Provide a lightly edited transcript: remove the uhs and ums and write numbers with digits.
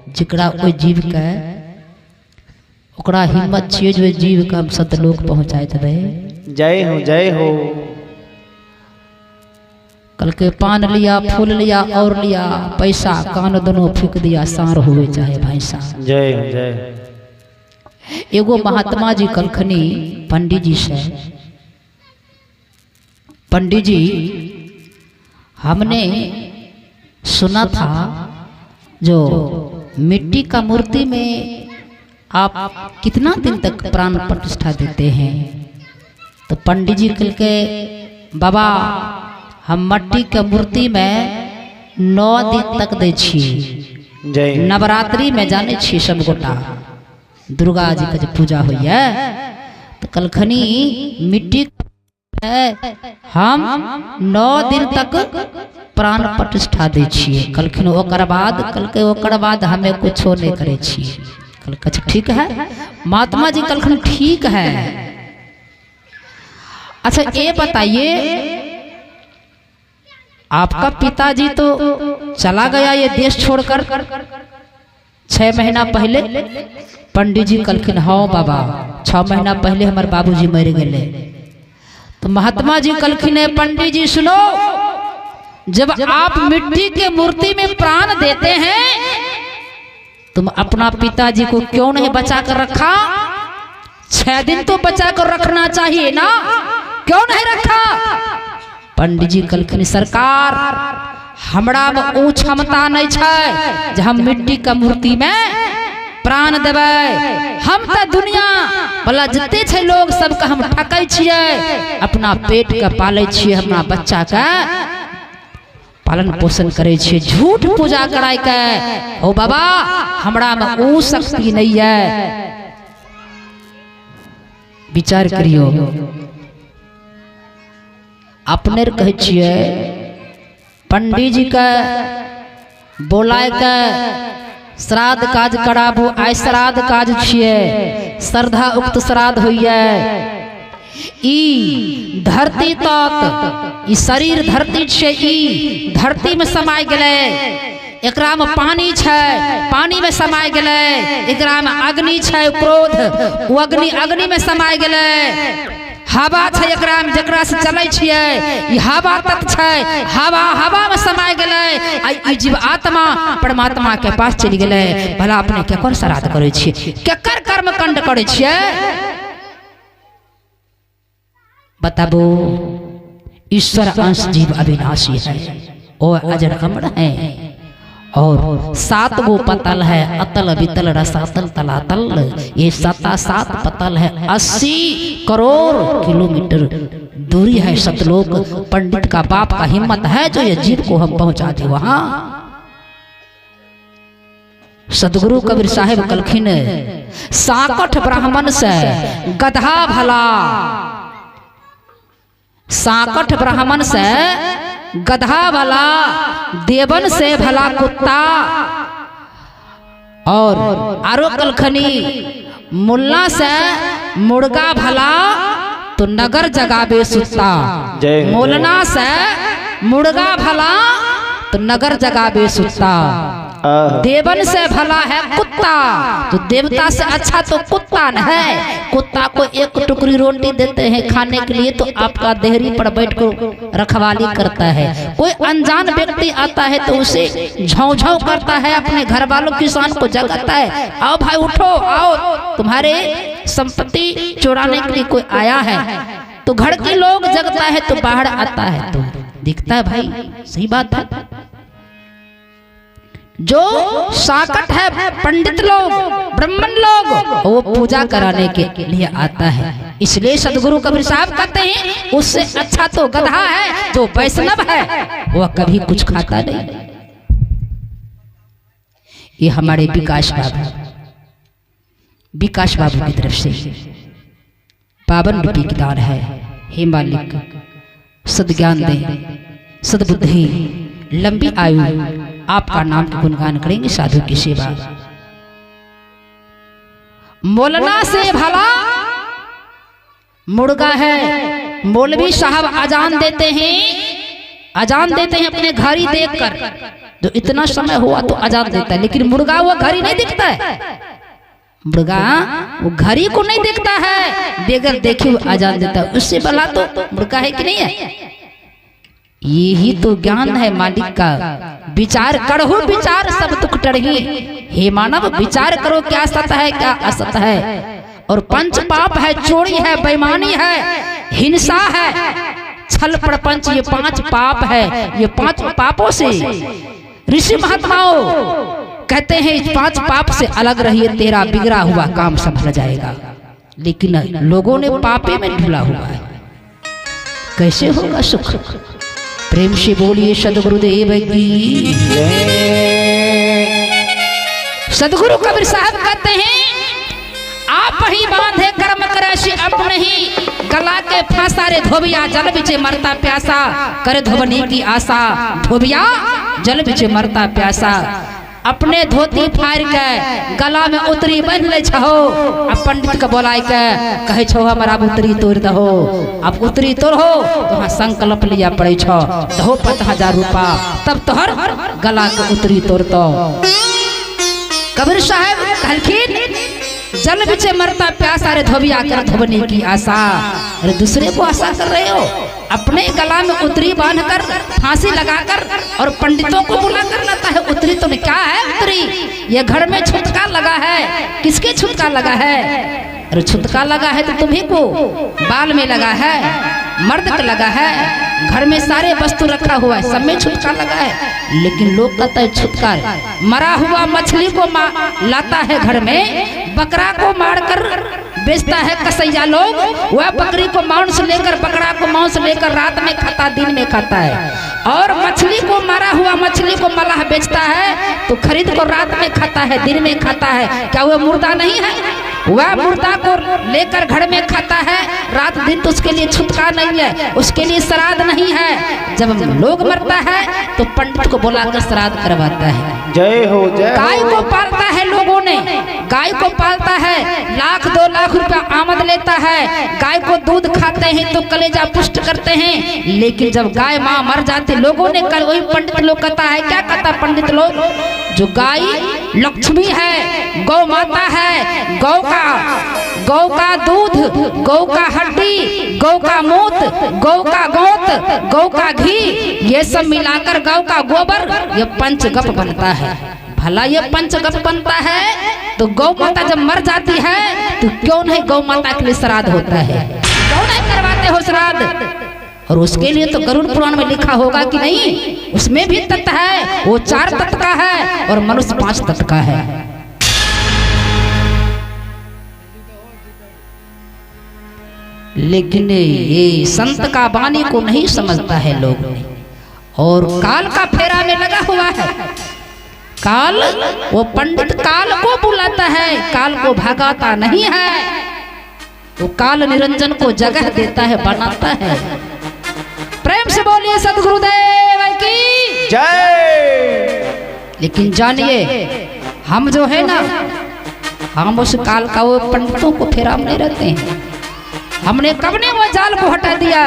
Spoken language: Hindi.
जिकरा कोई जीव के ओकरा हिम्मत छिए जो जीव के हम सतलोक पहुँचाए देवे। जय हो जय हो। कल के पान लिया, फूल लिया और लिया, पैसा कान दोनों फूक दिया, सार हुए चाहे भैंसा। जय हो जय। एगो महात्मा जी कलखनी पंडित जी से, पंडित जी हमने सुना था जो मिट्टी का मूर्ति में आप कितना दिन तक प्राण प्रतिष्ठा देते हैं? तो पंडित जी कल के बाबा हम मट्टी के मूर्ति में 9 दिन तक दे छी। नवरात्रि में जाने छी सब गोटा दुर्गा जी का जो पूजा हुई है तो कलखनी मिट्टी हम 9 दिन तक प्राण प्रतिष्ठा दे छिए। कलखिन ओकर बाद हमें कुछ नहीं करे छिए। कल ठीक है महात्मा जी कलखिन ठीक है। अच्छा ये बताइए आपका पिताजी तो चला गया ये देश छोड़कर 6 महीना पहले। पंडित जी कलखिन हाँ बाबा 6 महीना पहले हमारे बाबूजी मर गए। तो महात्मा जी कलखिन पंडित जी सुनो, जब आप मिट्टी के मूर्ति में प्राण देते हैं तुम अपना पिताजी को क्यों नहीं बचा कर रखा? 6 दिन तो बचा कर रखना चाहिए ना, क्यों नहीं रखा? पंडित जी कलखिन सरकार हमरा में ऊ क्षमता नहीं है जो हम मिट्टी का मूर्ति में प्राण देवे। हम तो दुनिया भला जितने छे लोग सबका हम ठकै छिए, अपना पेट का पाले छिए, अपना बच्चा का पालन पोषण करे छिए, झूठ पूजा कराय के ओ बाबा हमरा में ऊ शक्ति नहीं है। विचार करियो अपने कहे छिए पंडित जी का बोलाय के श्राद्ध काज कराबू। आइ श्राद्ध काज छिए, श्रद्धा उक्त श्राद्ध होइए। ई धरती तक ई शरीर धरती छे, ई धरती में समाय गेले, एकरा में पानी छे, पानी में समाय गेले, एकरा में अग्नि छे क्रोध, वो अग्नि में समाय गेले। हवा छे एकरा में जकरा से चलै छिए, ई हवा तत्व छे, हवा में समाय गेले। आई जीव आत्मा परमात्मा के पास चली गेले। भला अपने केकर श्राद्ध करे छिए, केकर कर्म कांड करे छिए? बताबो ईश्वर अंश जीव अविनाशी है, ओ अजर अमर है। और 7 गो पतल है, अतल वितल रसातल तलातल। ये 7 पतल है, 80 करोड़ किलोमीटर दूरी है सतलोक। पंडित का बाप का हिम्मत है जो ये जीव को हम पहुंचा दे वहां। सदगुरु कबीर साहेब कलखिन साकठ ब्राह्मण से गधा भला, साकठ ब्राह्मण से गधा भला, देवन से भला कुत्ता, और आरो कलखनी मुल्ला से मुर्गा भला तो नगर जगावे सुता। मोलना से मुर्गा भला तो नगर जगावे सुता। देवन से भला है कुत्ता, तो देवता से अच्छा तो कुत्ता न है। कुत्ता को एक टुकड़ी रोटी देते हैं खाने के लिए तो आपका देहरी पर बैठ कर रखवाली करता है। कोई अनजान व्यक्ति आता है तो उसे झौझौ करता है, अपने घर वालों किसान को जगाता है, आओ भाई उठो, आओ तुम्हारे संपत्ति चुराने के लिए कोई आया है। तो घर के लोग जगता है तो बाहर आता है तो दिखता है भाई सही बात है। जो साकट है पंडित लोग ब्राह्मण लोग वो पूजा कराने के लिए आता है। इसलिए सदगुरु कबीर साहब कहते हैं उससे अच्छा तो गधा है जो वैष्णव है, वह कभी कुछ खाता नहीं। ये हमारे विकास बाबू की तरफ से 52 रुपये की दान है। हे मालिक सद्ज्ञान दे, सद्बुद्धि, लंबी आयु, आपका नाम के गुणगान करेंगे, साधु की सेवा। मोलना से भला मुर्गा है। मौलवी साहब अजान देते हैं, अजान देते हैं अपने घड़ी देखकर। जो इतना समय हुआ तो अजान देता है, लेकिन मुर्गा वो घड़ी नहीं दिखता है, मुर्गा वो घड़ी को नहीं देखता है, बेगर देखे वो अजान देता है। उससे भला तो मुर्गा है कि नहीं है? यही तो ज्ञान है मालिक का। विचार करो विचार सब दुख टरही, हे मानव विचार करो क्या सत है क्या असत है। और पंच पाप है, चोरी है, बेईमानी है, हिंसा है, छल प्रपंच, ये 5 पाप है। ये 5 पापों से ऋषि महात्माओं कहते हैं इस 5 पाप से अलग रहिए, तेरा बिगड़ा हुआ काम संभल जाएगा। लेकिन लोगों ने पापे में ढुला हुआ है, कैसे होगा सुख? प्रेम से बोलिए सदगुरुदेव की। सदगुरु कबीर साहब कहते हैं आप ही बांधे कर्म करे अपने ही, गला के फांसा रे धोबिया जल बिचे मरता प्यासा, करे धोबनी की आशा, धोबिया जल बिचे मरता प्यासा। अपने धोती फाड़ के गला में उतरी बन ले छहो, अब पंडित के बोलाय के कहे छो हमारा उतरी तोड़ दहो। अब उतरी तोड़ हो तो हाँ संकल्प लिया पड़े छो, दहो 5000 रुपया, तब तोहर गला के उतरी तोड़ तो। कबीर साहब कहलखिन जल बिचे मरता प्यासा रे धोबिया कर धोबनी की आशा। अरे दूसरे को आशा कर रहे हो, अपने गला में उतरी बांधकर फांसी लगाकर और पंडितों को बुला कर लाता है उतरी। तो क्या है उतरी? ये घर में छुटका लगा है, किसके छुटका लगा है? अरे छुटका लगा है तो तुम्ही को, बाल में लगा है, मर्द के लगा है, घर में सारे वस्तु रखा हुआ है, सब में छुटका लगा है। लेकिन लोग कहता है छुटका मरा हुआ मछली को लाता है घर में, बकरा को मारकर बेचता है कसैया लोग, वह बकरी को मांस लेकर, बकरा को मांस लेकर रात में खाता, दिन में खाता है। और मछली को मारा हुआ मछली को मलाह बेचता है तो खरीद को रात में खाता है, दिन में खाता है। क्या वह मुर्दा नहीं है? वह मुर्दा को लेकर घर में खाता है रात दिन, तो उसके लिए छुटका नहीं है, उसके लिए श्राद्ध नहीं है। जब लोग मरता है तो पंडित को बुलाकर श्राद्ध करवाता है। जय हो जय। गाय को पालता है, लोगों ने गाय को पालता है, 1,00,000-2 लाख रुपया आमद लेता है। गाय को दूध खाते हैं तो कलेजा पुष्ट करते हैं, लेकिन जब गाय माँ मर जाती लोगों ने कल, वही पंडित लोग कहता है, क्या कहता पंडित लोग, जो गाय लक्ष्मी है, गौ माता है, गौ का दूध, गौ का हड्डी, गौ का मूत, गौ का गोत, गौ का घी, ये सब मिलाकर गौ का गोबर, ये पंचगप बनता है। भला ये पंचगप बनता है तो गौ माता जब मर जाती है तो क्यों नहीं गौ माता के लिए श्राद्ध होता है? क्यों नहीं करवाते हो श्राद्ध? और उसके लिए तो गरुड़ पुराण में लिखा होगा कि नहीं, उसमें भी तत्व है, वो 4 तत्व का है और मनुष्य 5 तत्व का है। लेकिन ये संत का वाणी को नहीं समझता है लोग ने, और काल का फेरा में लगा हुआ है। काल, वो पंडित काल को बुलाता है, काल को भगाता नहीं है। वो काल निरंजन को जगह देता है, बनाता है। प्रेम से बोलिए सदगुरुदेव की जय। लेकिन जानिए हम जो है ना, हम उस काल का, वो पंडितों को फेरा में नहीं रहते हैं। हमने कब ने वो जाल को हटा दिया।